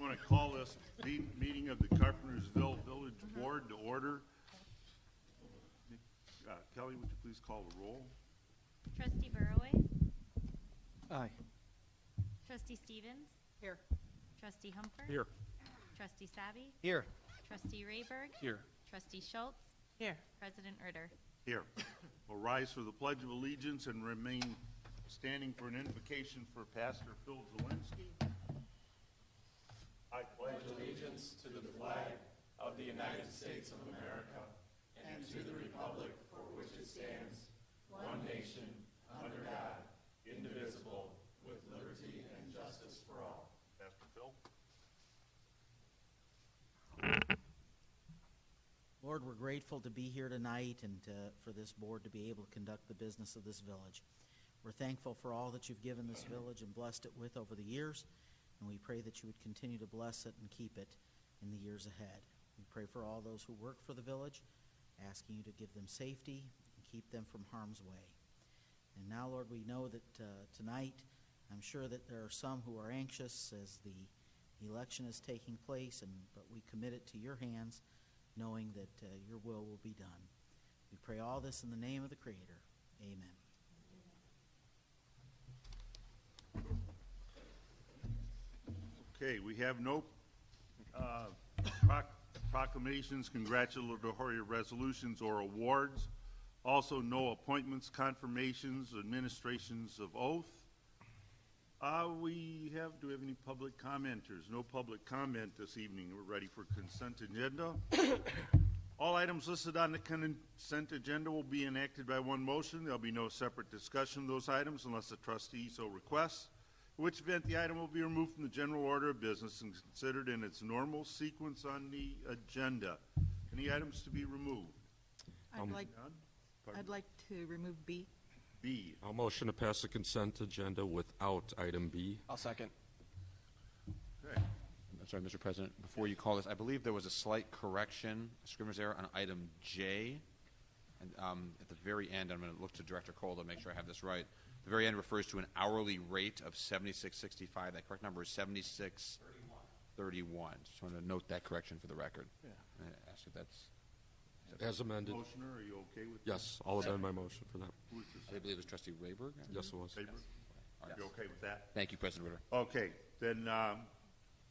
I want to call this meeting of the Carpentersville Village Board to order. Kelly, would you please call the roll? Trustee Burroway? Aye. Trustee Stevens? Here. Trustee Humper? Here. Trustee Savvy? Here. Trustee Rayberg? Here. Trustee Schultz? Here. President Ritter? Here. We'll rise for the Pledge of Allegiance and remain standing for an invocation for Pastor Phil Zielinski. I pledge allegiance to the flag of the United States of America and to the republic for which it stands, one nation, under God, indivisible, with liberty and justice for all. Pastor Phil. Lord, we're grateful to be here tonight and for this board to be able to conduct the business of this village. We're thankful for all that you've given this village and blessed it with over the years, and we pray that you would continue to bless it and keep it in the years ahead. We pray for all those who work for the village, asking you to give them safety and keep them from harm's way. And now, Lord, we know that tonight, I'm sure that there are some who are anxious as the election is taking place, but we commit it to your hands, knowing that your will be done. We pray all this in the name of the Creator. Amen. Okay, we have no proclamations, congratulatory resolutions, or awards. Also, no appointments, confirmations, administrations of oath. Do we have any public commenters? No public comment this evening. We're ready for consent agenda. All items listed on the consent agenda will be enacted by one motion. There'll be no separate discussion of those items unless the trustee so requests, in which event the item will be removed from the general order of business and considered in its normal sequence on the agenda. Any items to be removed? I'd like to remove B. B. I'll motion to pass the consent agenda without item B. I'll second. Okay. I'm sorry, Mr. President. Before you call this, I believe there was a slight correction, a scrivener's error on item J. And at the very end, I'm going to look to Director Cole to make sure I have this right. The very end refers to an hourly rate of $76.65. That correct number is $76.31. Just want to note that correction for the record. Yeah. And ask if that's As amended. Motioner, are you okay with Yes, I'll amend my motion for that. I believe it was Trustee Rayberg. Yes, it was. Favor? All right. You okay with that? Thank you, President Ritter. Okay, then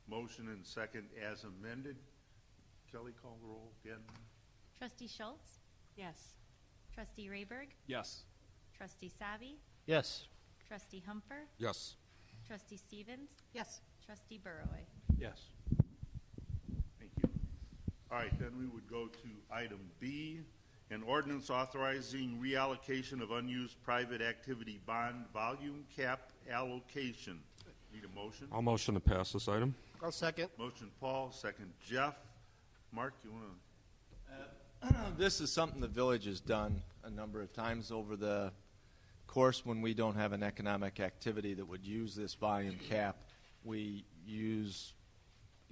motion and second as amended. Kelly, call the roll again. Trustee Schultz? Yes. Trustee Rayberg? Yes. Trustee Savvy? Yes. Trustee Humper? Yes. Trustee Stevens? Yes. Trustee Burroway? Yes. Thank you. All right, then we would go to item B, an ordinance authorizing reallocation of unused private activity bond volume cap allocation. Need a motion? I'll motion to pass this item. I'll second. Motion Paul, second Jeff. Mark, you want to? This is something the village has done a number of times over the course when we don't have an economic activity that would use this volume cap. We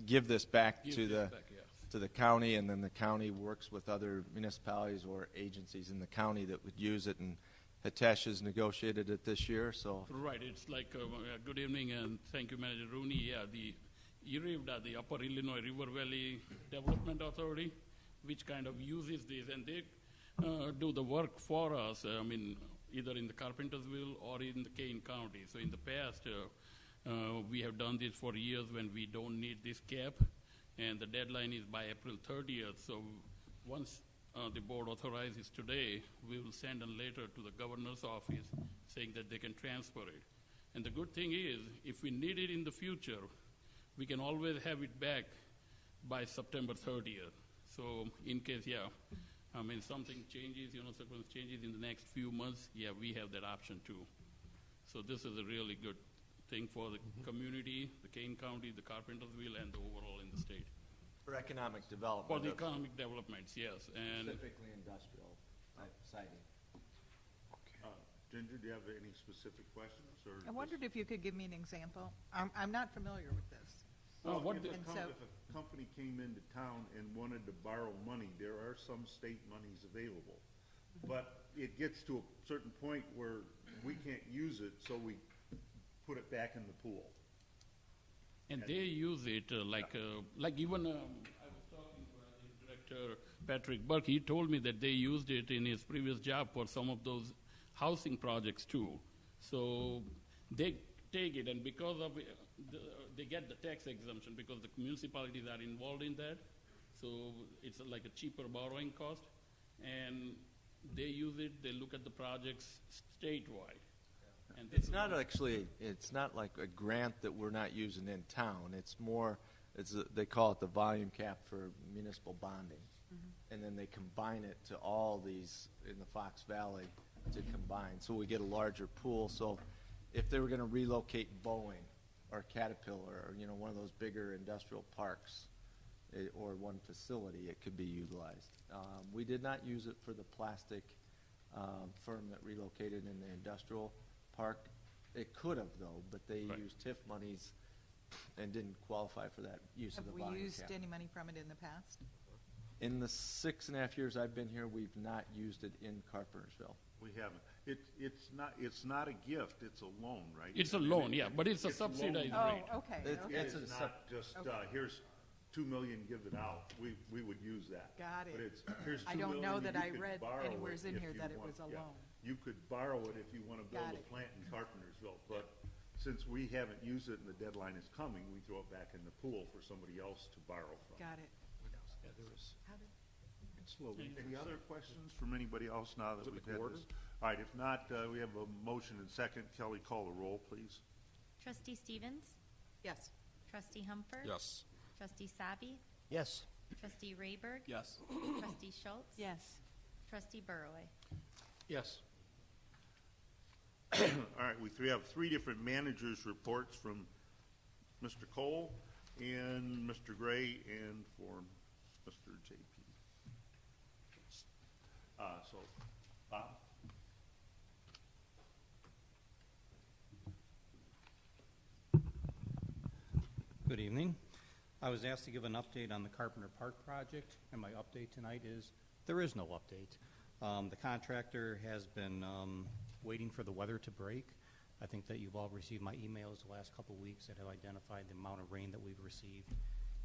give this back to the county, and then the county works with other municipalities or agencies in the county that would use it, and Hitesh has negotiated it this year. So Right. It's like, good evening, and thank you, Manager Rooney. Yeah, the IRIVDA, the Upper Illinois River Valley Development Authority, which kind of uses this, and they do the work for us, either in the Carpentersville or in the Kane County. So in the past, we have done this for years when we don't need this cap, and the deadline is by April 30th. So once the board authorizes today, we will send a letter to the governor's office saying that they can transfer it. And the good thing is, if we need it in the future, we can always have it back by September 30th. So in case, something changes, circumstances changes in the next few months, we have that option too. So this is a really good thing for the community, the Kane County, the Carpentersville, and the overall in the state. for economic development. For the economic developments, yes. And Specifically industrial type siting. Ginger, do you have any specific questions? Or I wondered if you could give me an example. I'm not familiar with this. If a company came into town and wanted to borrow money, there are some state monies available. But it gets to a certain point where we can't use it, so we put it back in the pool. And they use it like even I was talking to the director Patrick Burke. He told me that they used it in his previous job for some of those housing projects too. So they take it, and because of it, they get the tax exemption because the municipalities are involved in that. So it's like a cheaper borrowing cost, and they use it. They look at the projects statewide. And this It's is not what- actually, it's not like a grant that we're not using in town. It's more, they call it the volume cap for municipal bonding. And then they combine it to all these in the Fox Valley to combine. So we get a larger pool. So if they were going to relocate Boeing or Caterpillar or, one of those bigger industrial parks or one facility, it could be utilized. We did not use it for the plastic firm that relocated in the industrial park. It could have, though, but they Right. used TIF monies and didn't qualify for that use Have of the we volume used cap. any money from it in the past? In the 6.5 years I've been here, we've not used it in Carpentersville. We haven't. It's not a gift, it's a loan, right? It's a I mean, loan, yeah, but it's a it's a loan. subsidized Oh, rate. okay, It's- okay. It a is sub- not just, Okay. Here's 2 million, give it out. We would use that. Got But it. it's, here's 2 I million. don't know that you I could read borrow anywheres it in if here you that it want- was a yeah. loan. You could borrow it if you want to build Got a it. plant in Carpentersville, but since we haven't used it and the deadline is coming, we throw it back in the pool for somebody else to borrow from. Got it. Any other questions from anybody else now that it we've the had quarter? this? All right, if not, we have a motion and second. Kelly, call the roll, please. Trustee Stevens? Yes. Trustee Humper? Yes. Trustee Savi? Yes. Trustee Rayberg? Yes. Trustee Schultz? Yes. Trustee Burrow? Yes. All right, we have 3 different managers' reports from Mr. Cole and Mr. Gray and for Mr. JP. So, Bob? Good evening. I was asked to give an update on the Carpenter Park project, and my update tonight is there is no update. The contractor has been waiting for the weather to break. I think that you've all received my emails the last couple of weeks that have identified the amount of rain that we've received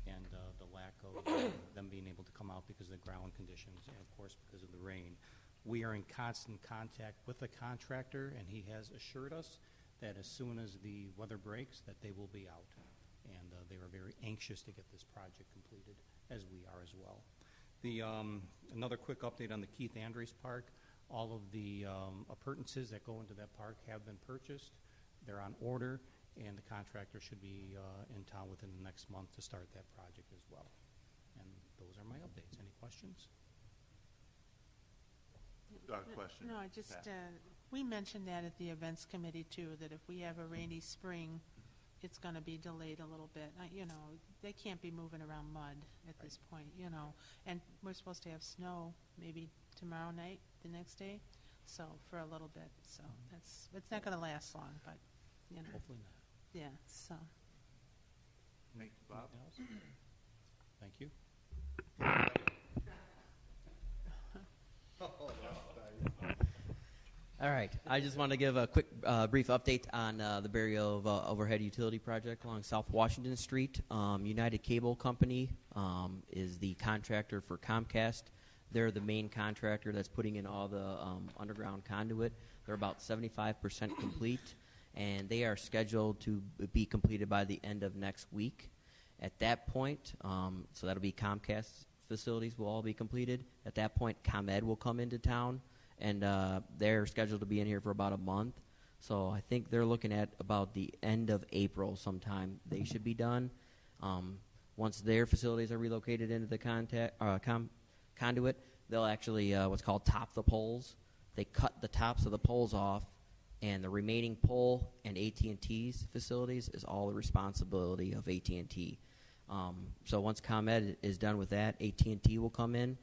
and the lack of them being able to come out because of the ground conditions and, of course, because of the rain. We are in constant contact with the contractor, and he has assured us that as soon as the weather breaks, that they will be out. And they are very anxious to get this project completed, as we are as well. Another quick update on the Keith Andres Park. All of the appurtenances that go into that park have been purchased. They're on order, and the contractor should be in town within the next month to start that project as well. And those are my updates. Any questions? Question? No, I just, Pat. we mentioned that at the events committee too, that if we have a rainy spring, it's going to be delayed a little bit. They can't be moving around mud at this point, and we're supposed to have snow maybe tomorrow night, the next day, so for a little bit. So it's not going to last long, but, Hopefully not. yeah, so. Thank you, Bob. Anything else? Thank you. All right. I just want to give a quick, brief update on the burial of overhead utility project along South Washington Street. United Cable Company is the contractor for Comcast. They're the main contractor that's putting in all the underground conduit. They're about 75% complete, and they are scheduled to be completed by the end of next week. At that point, so that'll be Comcast facilities will all be completed. At that point, ComEd will come into town, and they're scheduled to be in here for about a month. So I think they're looking at about the end of April sometime they should be done. Once their facilities are relocated into the conduit, they'll actually what's called top the poles. They cut the tops of the poles off, and the remaining pole and AT&T's facilities is all the responsibility of AT&T. So once ComEd is done with that, AT&T will come in.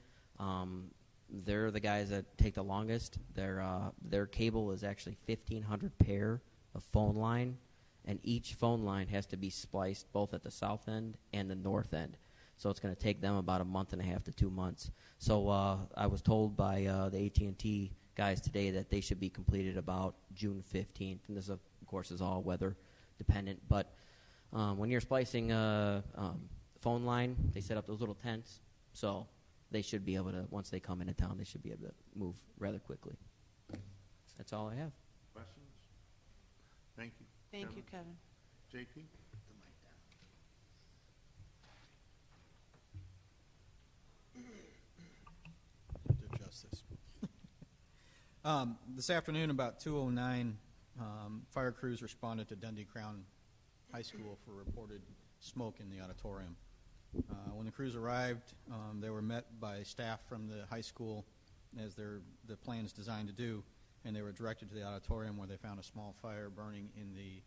They're the guys that take the longest. Their cable is actually 1,500 pair of phone line, and each phone line has to be spliced both at the south end and the north end. So it's going to take them about a month and a half to 2 months. So I was told by the AT&T guys today that they should be completed about June 15th, and this, of course, is all weather dependent. But When you're splicing a phone line, they set up those little tents, so they should be able to, once they come into town, they should be able to move rather quickly. That's all I have. Questions? Thank you. Thank you, Kevin. JP? To justice. This afternoon, about 2:09, fire crews responded to Dundee Crown High School for reported smoke in the auditorium. When the crews arrived, they were met by staff from the high school, as the plan is designed to do, and they were directed to the auditorium where they found a small fire burning in the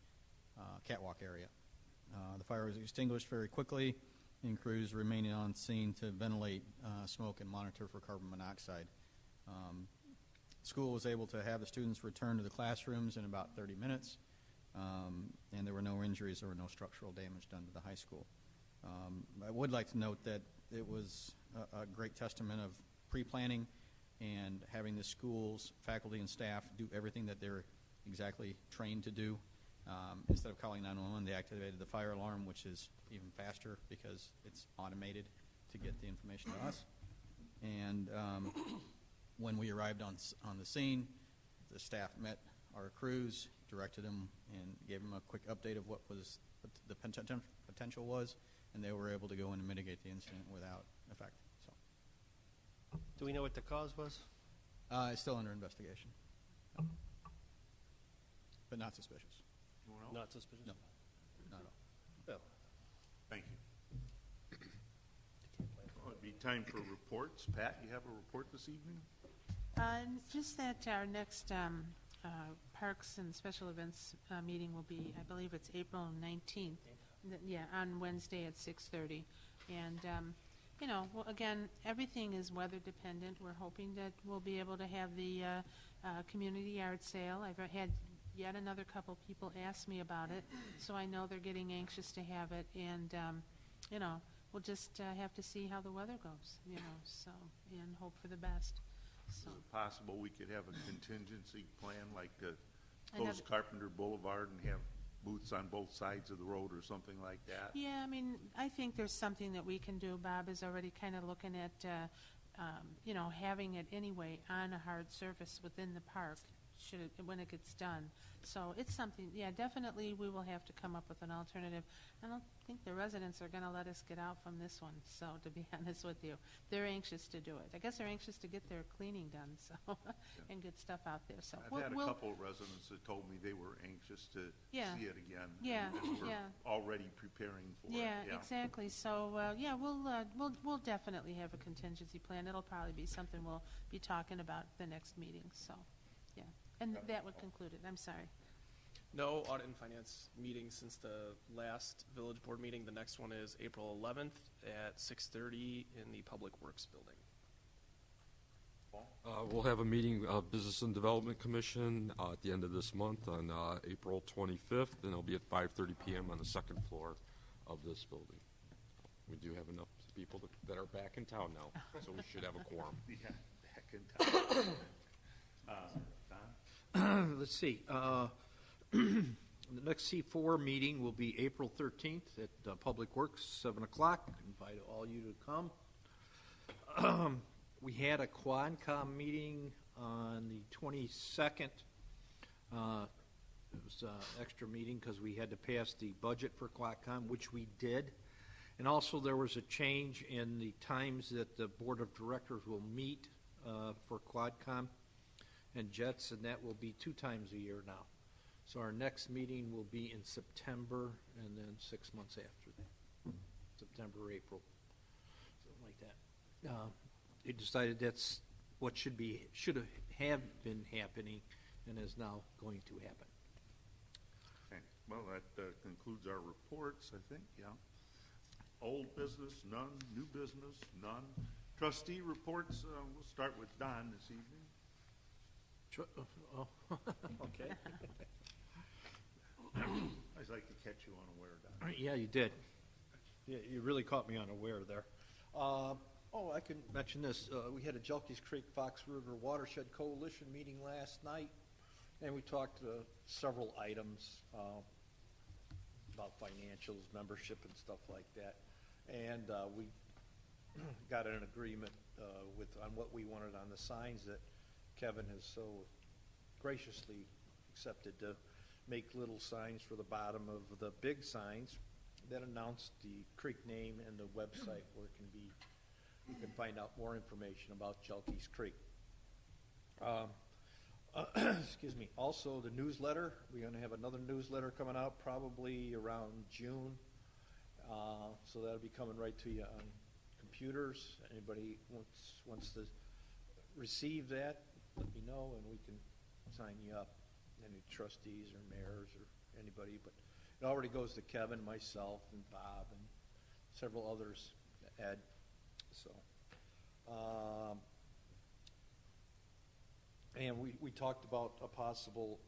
catwalk area. The fire was extinguished very quickly, and crews remaining on scene to ventilate smoke and monitor for carbon monoxide. School was able to have the students return to the classrooms in about 30 minutes, and there were no injuries or no structural damage done to the high school. I would like to note that it was a great testament of pre-planning and having the school's faculty and staff do everything that they're exactly trained to do. Instead of calling 911, they activated the fire alarm, which is even faster because it's automated to get the information to us. And when we arrived on the scene, the staff met our crews, directed them, and gave them a quick update of what the potential was, and they were able to go in and mitigate the incident without effect. So, Do we know what the cause was? it's still under investigation, but not suspicious. Anyone else? Not suspicious? No, not at all. Well, Thank you. Well, it'd be time for reports. Pat, you have a report this evening? Just that our next Parks and Special Events meeting will be, I believe it's April 19th. Yeah, on Wednesday at 6:30. And, well, again, everything is weather dependent. We're hoping that we'll be able to have the community yard sale. I've had yet another couple people ask me about it, so I know they're getting anxious to have it. And, we'll just have to see how the weather goes, so, and hope for the best. So. Is it possible we could have a contingency plan, like Another- close Carpenter Boulevard and have booths on both sides of the road or something like that? Yeah, I mean, I think there's something that we can do. Bob is already kind of looking at, having it anyway on a hard surface within the park when it gets done. So it's something, yeah, definitely we will have to come up with an alternative. I don't think the residents are going to let us get out from this one, so to be honest with you. They're anxious to do it. I guess they're anxious to get their cleaning done, so and get stuff out there. So I've had a couple of residents that told me they were anxious to Yeah. see it again. Yeah, and we're yeah. already preparing for it. Yeah, exactly. So, we'll definitely have a contingency plan. It'll probably be something we'll be talking about at the next meeting, so, yeah. And that would conclude it. I'm sorry. no audit and finance meetings since the last village board meeting. The next one is April 11th at 6:30 in the Public Works Building. We'll have a meeting of Business and Development Commission at the end of this month on April 25th, and it'll be at 5:30 p.m. on the second floor of this building. We do have enough people that are back in town now, so we should have a quorum. Yeah, back in town. Don? Let's see. The next C4 meeting will be April 13th at Public Works, 7 o'clock. Invite all you to come. We had a Quadcom meeting on the 22nd. It was an extra meeting because we had to pass the budget for Quadcom, which we did. And also there was a change in the times that the Board of Directors will meet for Quadcom and Jets, and that will be 2 times a year now. So our next meeting will be in September, and then 6 months after that, September, April, something like that. They decided that's what should have been happening, and is now going to happen. Okay. Well, that concludes our reports, I think, yeah. Old business, none. New business, none. Trustee reports, we'll start with Don this evening. Okay. I always like to catch you unaware, Don. Yeah, you did. Yeah, you really caught me unaware there. I can mention this. We had a Jelkies Creek Fox River Watershed Coalition meeting last night, and we talked several items. about financials, membership, and stuff like that. And we got an agreement on what we wanted on the signs that Kevin has so graciously accepted to make little signs for the bottom of the big signs that announce the creek name and the website where you can find out more information about Jelke's Creek. Excuse me. Also, the newsletter. We're going to have another newsletter coming out probably around June. So that'll be coming right to you on computers. Anybody wants to receive that, let me know, and we can sign you up. Any trustees or mayors or anybody. But it already goes to Kevin, myself, and Bob, and several others, Ed. So. And we talked about a possible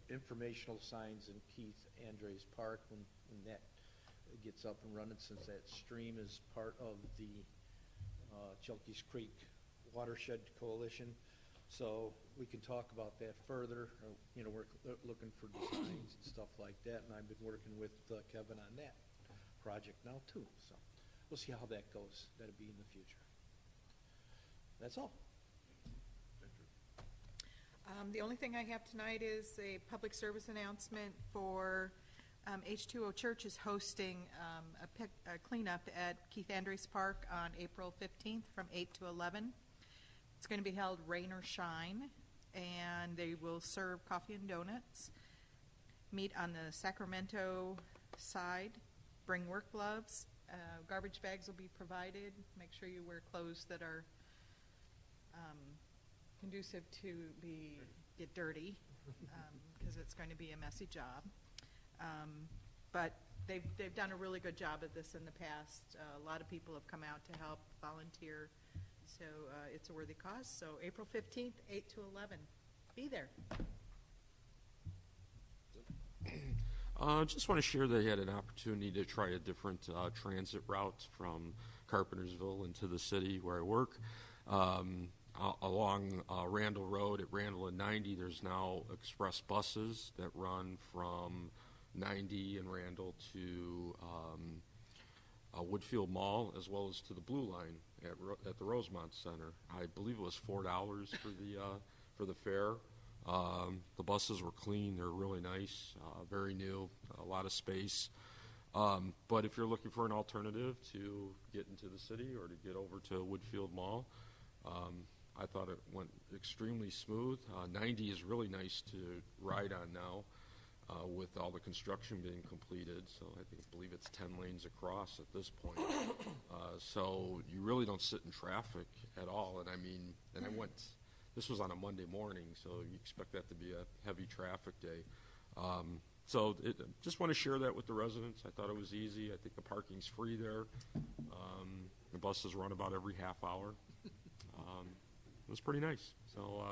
informational signs in Keith Andre's Park when that gets up and running, since that stream is part of the Jelke's Creek Watershed Coalition. So we can talk about that further. We're looking for designs and stuff like that, and I've been working with Kevin on that project now too. So we'll see how that goes. That'll be in the future. That's all. The only thing I have tonight is a public service announcement for H2O Church is hosting a cleanup at Keith Andre's Park on April 15th from 8 to 11. It's going to be held rain or shine, and they will serve coffee and donuts. Meet on the Sacramento side. Bring work gloves. Garbage bags will be provided. Make sure you wear clothes that are conducive to get dirty, because it's going to be a messy job. But they've done a really good job at this in the past. A lot of people have come out to help volunteer, so it's a worthy cause. So April 15th, 8 to 11. Be there. Just want to share they had an opportunity to try a different transit route from Carpentersville into the city where I work. Along Randall Road at Randall and 90, there's now express buses that run from 90 and Randall to Woodfield Mall, as well as to the Blue Line at the Rosemont Center. I believe it was $4 for the fare. The buses were clean. They're really nice, very new, a lot of space. But if you're looking for an alternative to get into the city or to get over to Woodfield Mall, I thought it went extremely smooth. 90 is really nice to ride on now with all the construction being completed. So I believe it's 10 lanes across at this point. So you really don't sit in traffic at all. And I went, this was on a Monday morning, so you expect that to be a heavy traffic day. Just want to share that with the residents. I thought it was easy. I think the parking's free there. The buses run about every half hour. It was pretty nice, so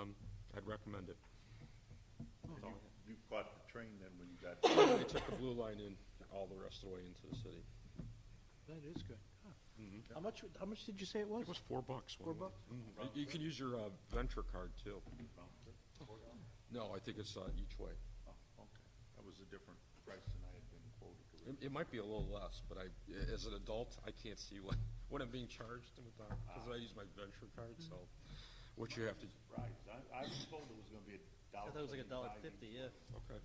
I'd recommend it. You caught the train then when you got They took the Blue Line in all the rest of the way into the city. That is good. Huh. Mm-hmm. How much did you say it was? It was $4. $4? Mm-hmm. You can use your venture card too. No, I think it's each way. Oh, okay. That was a different price than I had been quoted. It might be a little less, but as an adult, I can't see what I'm being charged because I use my venture card. So, what you have to. I was told it was going to be $1. I thought it was like $1.50. Yeah. Okay.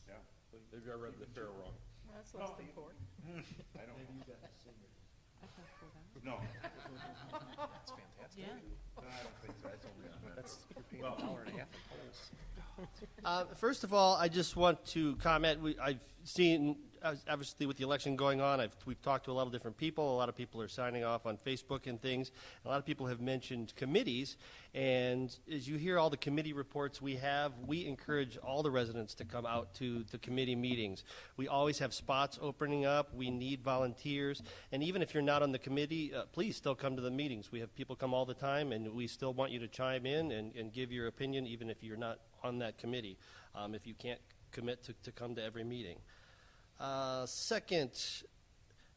Yeah. Maybe I read the fare wrong. Well, that's less than 4. I don't Maybe know. you got the senior. No. That's fantastic. Yeah. No, I don't think so. That's only You're paying $1.50 in tolls. First of all, I just want to comment. I've seen, obviously, with the election going on, we've talked to a lot of different people. A lot of people are signing off on Facebook and things. A lot of people have mentioned committees. And as you hear all the committee reports we have, we encourage all the residents to come out to the committee meetings. We always have spots opening up. We need volunteers. And even if you're not on the committee, please still come to the meetings. We have people come all the time, and we still want you to chime in and give your opinion, even if you're not on that committee, if you can't commit to come to every meeting. Second,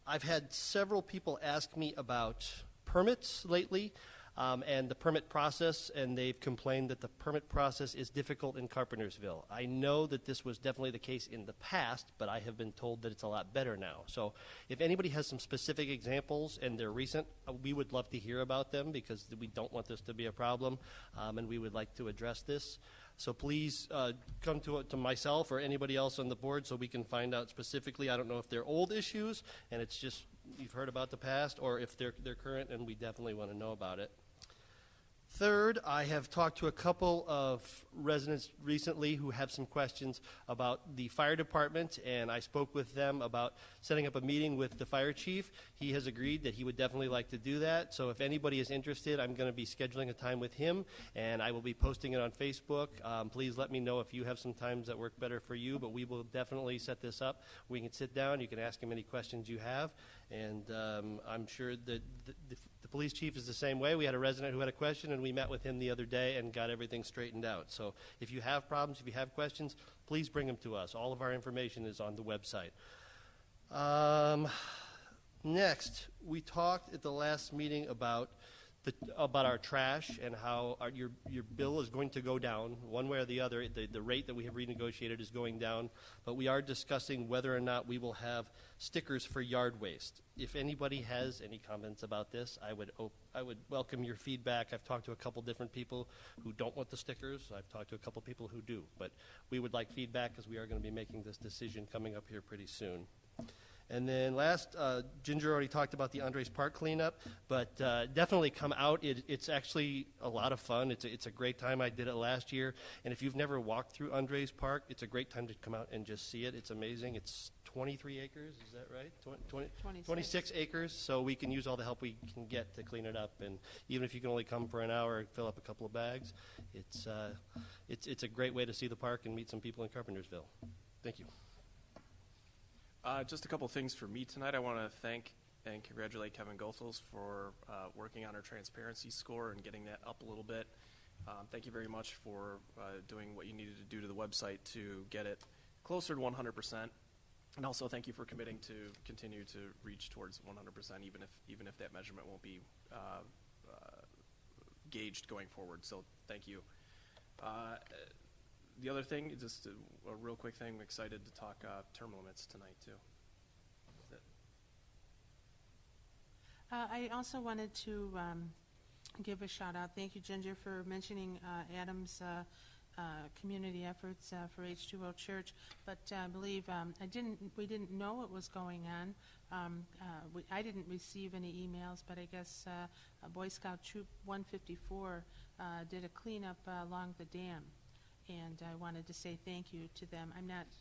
I've had several people ask me about permits lately. and the permit process, and they've complained that the permit process is difficult in Carpentersville. I know that this was definitely the case in the past, but I have been told that it's a lot better now. So if anybody has some specific examples and they're recent, we would love to hear about them because we don't want this to be a problem, and we would like to address this. So please come to myself or anybody else on the board so we can find out specifically. I don't know if they're old issues and it's just you've heard about the past, or if they're current and we definitely want to know about it. Third, I have talked to a couple of residents recently who have some questions about the fire department, and I spoke with them about setting up a meeting with the fire chief. He has agreed that he would definitely like to do that, so if anybody is interested, I'm going to be scheduling a time with him, and I will be posting it on Facebook. Please let me know if you have some times that work better for you, but we will definitely set this up. We can sit down, you can ask him any questions you have, and I'm sure that the police chief is the same way. We had a resident who had a question, and we met with him the other day and got everything straightened out. So if you have problems, if you have questions, please bring them to us. All of our information is on the website. Next, we talked at the last meeting about our trash and how your bill is going to go down one way or the other. The rate that we have renegotiated is going down, but we are discussing whether or not we will have stickers for yard waste. If anybody has any comments about this, I would welcome your feedback. I've talked to a couple different people who don't want the stickers. I've talked to a couple people who do, but we would like feedback because we are going to be making this decision coming up here pretty soon. And then last, Ginger already talked about the Andres Park cleanup, but definitely come out. It's actually a lot of fun. It's a great time. I did it last year. And if you've never walked through Andres Park, it's a great time to come out and just see it. It's amazing. It's 23 acres, is that right? 26 acres, so we can use all the help we can get to clean it up. And even if you can only come for an hour and fill up a couple of bags, it's a great way to see the park and meet some people in Carpentersville. Thank you. Just a couple things for me tonight. I want to thank and congratulate Kevin Goethals for working on our transparency score and getting that up a little bit. Thank you very much for doing what you needed to do to the website to get it closer to 100%. And also thank you for committing to continue to reach towards 100%, even if that measurement won't be gauged going forward. So thank you. The other thing, just a real quick thing, I'm excited to talk term limits tonight, too. That's it. I also wanted to give a shout out. Thank you, Ginger, for mentioning Adam's community efforts for H2O Church. But I believe we didn't know what was going on. I didn't receive any emails, but I guess Boy Scout Troop 154 did a cleanup along the dam. And I wanted to say thank you to them.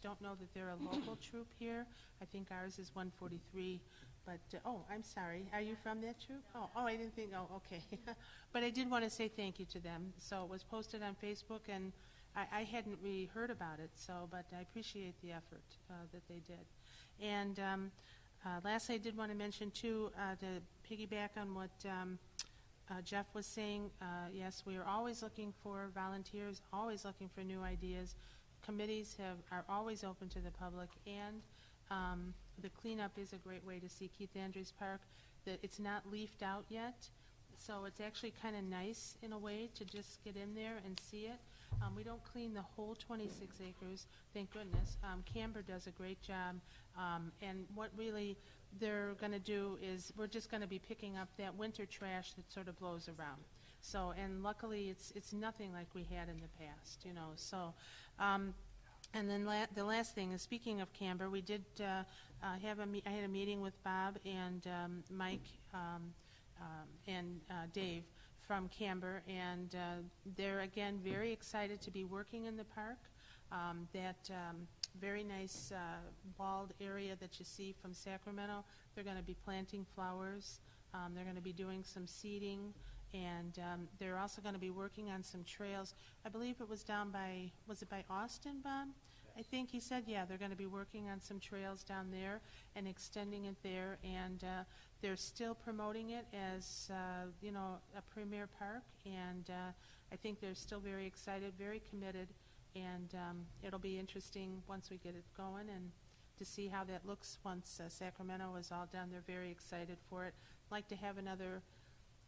Don't know that they're a local troop here. I think ours is 143. But I'm sorry. Are you from that troop? Oh, I didn't think. Oh, okay. But I did want to say thank you to them. So it was posted on Facebook, and I hadn't really heard about it. But I appreciate the effort that they did. And lastly, I did want to mention too, to piggyback on what Jeff was saying, yes, we are always looking for volunteers, always looking for new ideas. Committees are always open to the public, and the cleanup is a great way to see Keith Andrews Park. It's not leafed out yet, so it's actually kind of nice in a way to just get in there and see it. We don't clean the whole 26 acres, thank goodness. Camber does a great job, and what really they're going to do is we're just going to be picking up that winter trash that sort of blows around. So, and luckily it's nothing like we had in the past, So, and then the last thing is, speaking of Camber, we did I had a meeting with Bob and Mike and Dave from Camber, and they're again very excited to be working in the park. That very nice walled area that you see from Sacramento, they're going to be planting flowers. They're going to be doing some seeding, and they're also going to be working on some trails. I believe it was was it by Austin, Bob? I think he said, yeah, they're going to be working on some trails down there and extending it there, and they're still promoting it as, a premier park, and I think they're still very excited, very committed, and it'll be interesting once we get it going and to see how that looks once Sacramento is all done. They're very excited for it. Like to have another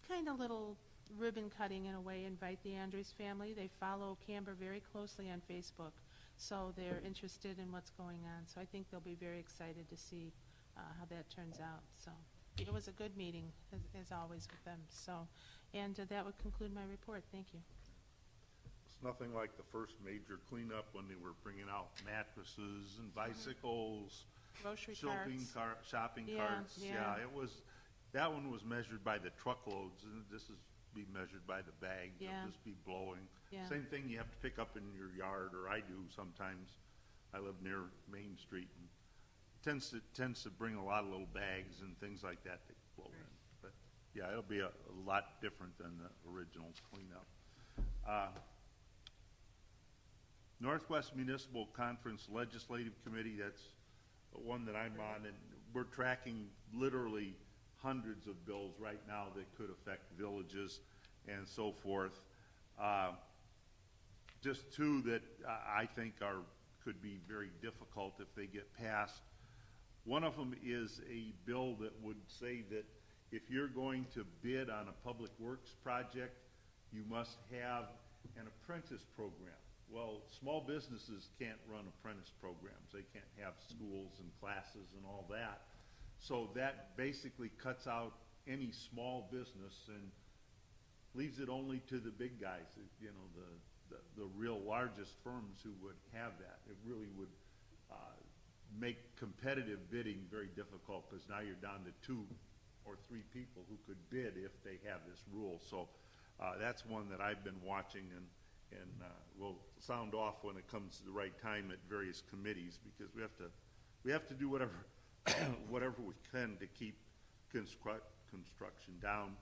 kind of little ribbon cutting in a way, invite the Andrews family. They follow Camber very closely on Facebook, so they're interested in what's going on. So I think they'll be very excited to see how that turns out. So it was a good meeting, as always, with them. So, and that would conclude my report. Thank you. It's nothing like the first major cleanup when they were bringing out mattresses and bicycles, Grocery shopping Yeah, carts. yeah. It was, that one was measured by the truckloads, and this is be measured by the bags. Yeah. It'll just be blowing. Yeah. Same thing you have to pick up in your yard, or I do sometimes. I live near Main Street, and tends to bring a lot of little bags and things like that blow in. But yeah, it'll be a lot different than the original cleanup. Northwest Municipal Conference Legislative Committee, that's the one that I'm on, and we're tracking literally hundreds of bills right now that could affect villages and so forth. Just two that I think could be very difficult if they get passed. One of them is a bill that would say that if you're going to bid on a public works project, you must have an apprentice program. Well, small businesses can't run apprentice programs. They can't have schools and classes and all that. So that basically cuts out any small business and leaves it only to the big guys, you know, the real largest firms who would have that. It really would make competitive bidding very difficult, because now you're down to 2 or 3 people who could bid if they have this rule. So that's one that I've been watching, and we'll sound off when it comes to the right time at various committees, because we have to do whatever whatever we can to keep construction down.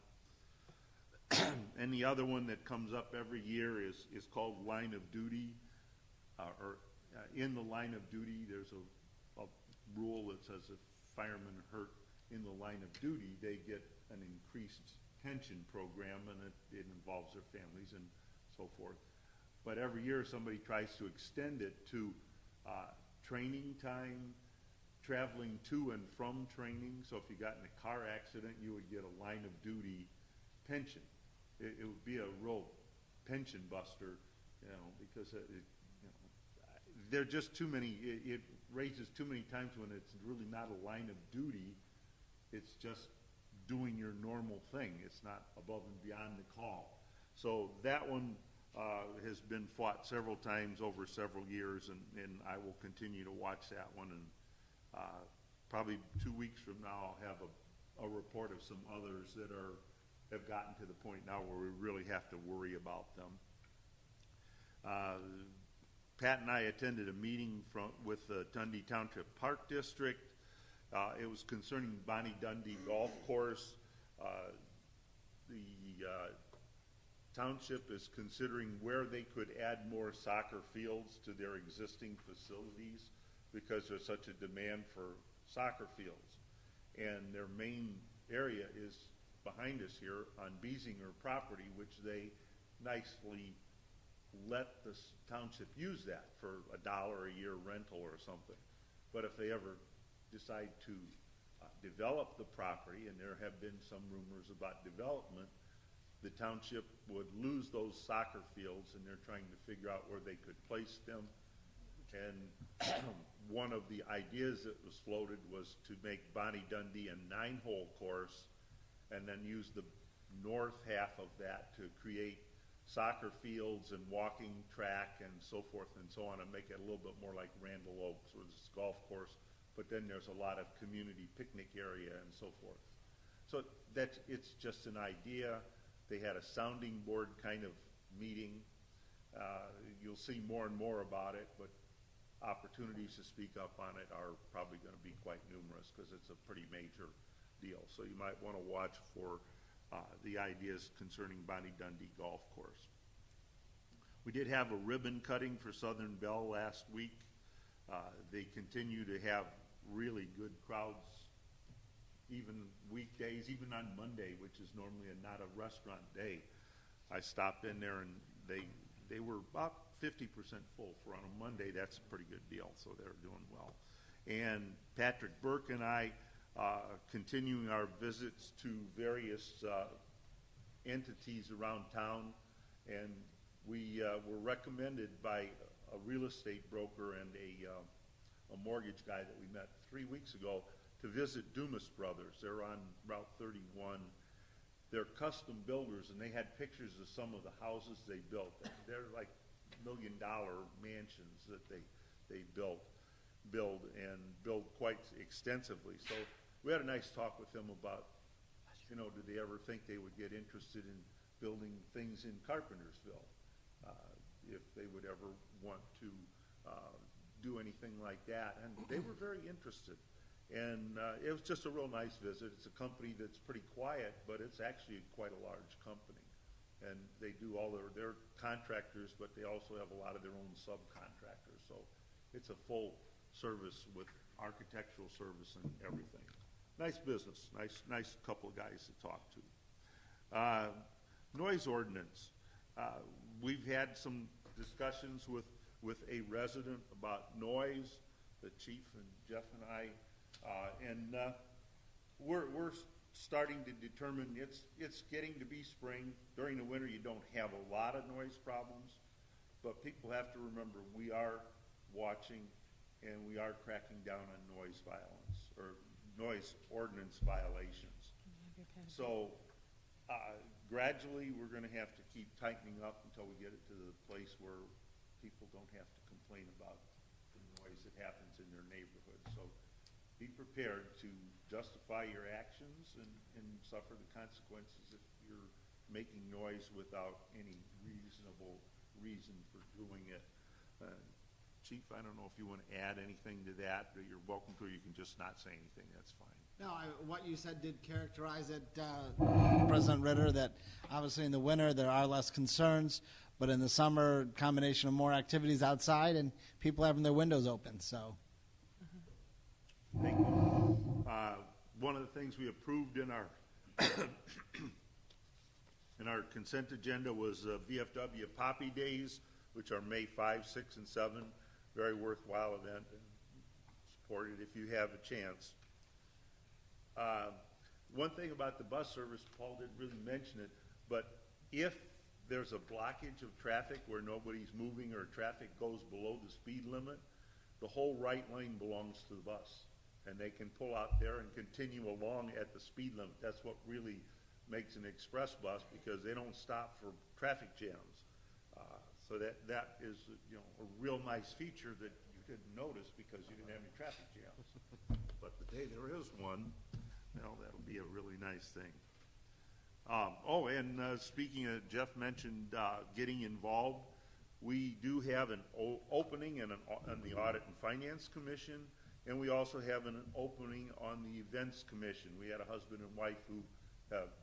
And the other one that comes up every year is called line of duty, in the line of duty. There's a rule that says if firemen are hurt in the line of duty, they get an increased pension program, and it involves their families and so forth. But every year somebody tries to extend it to training time, traveling to and from training. So if you got in a car accident, you would get a line of duty pension. It would be a real pension buster, you know, because there are just too many. It raises too many times when it's really not a line of duty. It's just doing your normal thing. It's not above and beyond the call. So that one has been fought several times over several years, and I will continue to watch that one. And probably 2 weeks from now, I'll have a report of some others that have gotten to the point now where we really have to worry about them. Pat and I attended a meeting with the Dundee Township Park District. It was concerning Bonnie Dundee Golf Course. The township is considering where they could add more soccer fields to their existing facilities, because there's such a demand for soccer fields. And their main area is behind us here on Beesinger property, which they nicely let the township use that for $1 a year rental or something. But if they ever decide to develop the property, and there have been some rumors about development, the township would lose those soccer fields, and they're trying to figure out where they could place them. And one of the ideas that was floated was to make Bonnie Dundee a 9-hole course, and then use the north half of that to create soccer fields and walking track and so forth and so on, and make it a little bit more like Randall Oaks, where this golf course, but then there's a lot of community picnic area and so forth. So it's just an idea. They had a sounding board kind of meeting. You'll see more and more about it, but opportunities to speak up on it are probably going to be quite numerous, because it's a pretty major deal. So you might want to watch for the ideas concerning Bonnie Dundee Golf Course. We did have a ribbon cutting for Southern Bell last week. They continue to have really good crowds, even weekdays, even on Monday, which is normally not a restaurant day. I stopped in there, and they were about 50% full for on a Monday. That's a pretty good deal, so they're doing well. And Patrick Burke and I continuing our visits to various entities around town, and we were recommended by a real estate broker and a mortgage guy that we met 3 weeks ago to visit Dumas Brothers. They're on Route 31. They're custom builders, and they had pictures of some of the houses they built. They're like $1 million mansions that they build quite extensively. So we had a nice talk with them about, did they ever think they would get interested in building things in Carpentersville, if they would ever want to do anything like that. And they were very interested. And it was just a real nice visit. It's a company that's pretty quiet, but it's actually quite a large company. And they do all their contractors, but they also have a lot of their own subcontractors. So it's a full service with architectural service and everything. Nice business. Nice couple of guys to talk to. Noise ordinance. We've had some discussions with a resident about noise, the chief and Jeff and I, and we're starting to determine it's getting to be spring. During the winter, you don't have a lot of noise problems, but people have to remember we are watching and we are cracking down on noise violence or noise ordinance violations. So gradually, we're going to have to keep tightening up until we get it to the place where people don't have to complain about the noise that happens in their neighborhood. So be prepared to justify your actions and suffer the consequences if you're making noise without any reasonable reason for doing it. Chief, I don't know if you want to add anything to that, but you're welcome to, or you can just not say anything, that's fine. No, what you said did characterize it, President Ritter, that obviously in the winter there are less concerns, but in the summer, combination of more activities outside and people having their windows open, so. Thank you. One of the things we approved in our in our consent agenda was VFW Poppy Days, which are May 5, 6, and 7. Very worthwhile event, and support it if you have a chance. One thing about the bus service, Paul didn't really mention it, but if there's a blockage of traffic where nobody's moving or traffic goes below the speed limit, the whole right lane belongs to the bus. And they can pull out there and continue along at the speed limit. That's what really makes an express bus, because they don't stop for traffic jams. So that is a real nice feature that you didn't notice because you didn't have any traffic jams. But the day there is one, that'll be a really nice thing. Speaking of, Jeff mentioned getting involved. We do have an opening on the Audit and Finance Commission, and we also have an opening on the Events Commission. We had a husband and wife who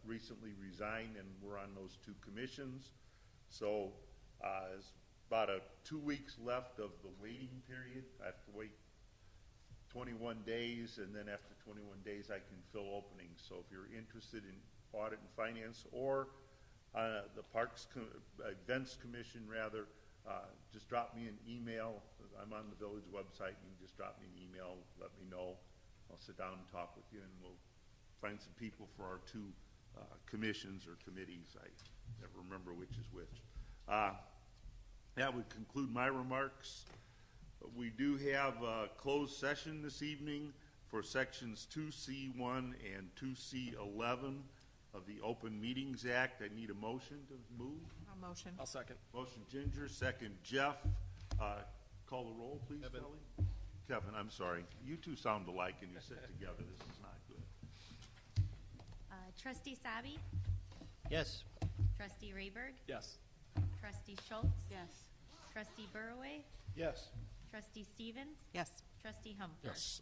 recently resigned, and we're on those two commissions. So there's about 2 weeks left of the waiting period. I have to wait 21 days, and then after 21 days I can fill openings. So if you're interested in Audit and Finance or the Events Commission, just drop me an email. I'm on the village website. You can just drop me an email, let me know. I'll sit down and talk with you, and we'll find some people for our two commissions or committees. I never remember which is which. That would conclude my remarks. We do have a closed session this evening for sections 2C1 and 2C11 of the Open Meetings Act. I need a motion to move. A motion. I'll second. Motion Ginger, second Jeff. Call the roll, please, Kevin. Kelly. Kevin, I'm sorry. You two sound alike and you sit together. This is not good. Trustee Sabi, Yes. Trustee Rayberg, Yes. Trustee Schultz, Yes. Trustee Burroway, Yes. Trustee Stevens, Yes. Trustee Humphries. Yes.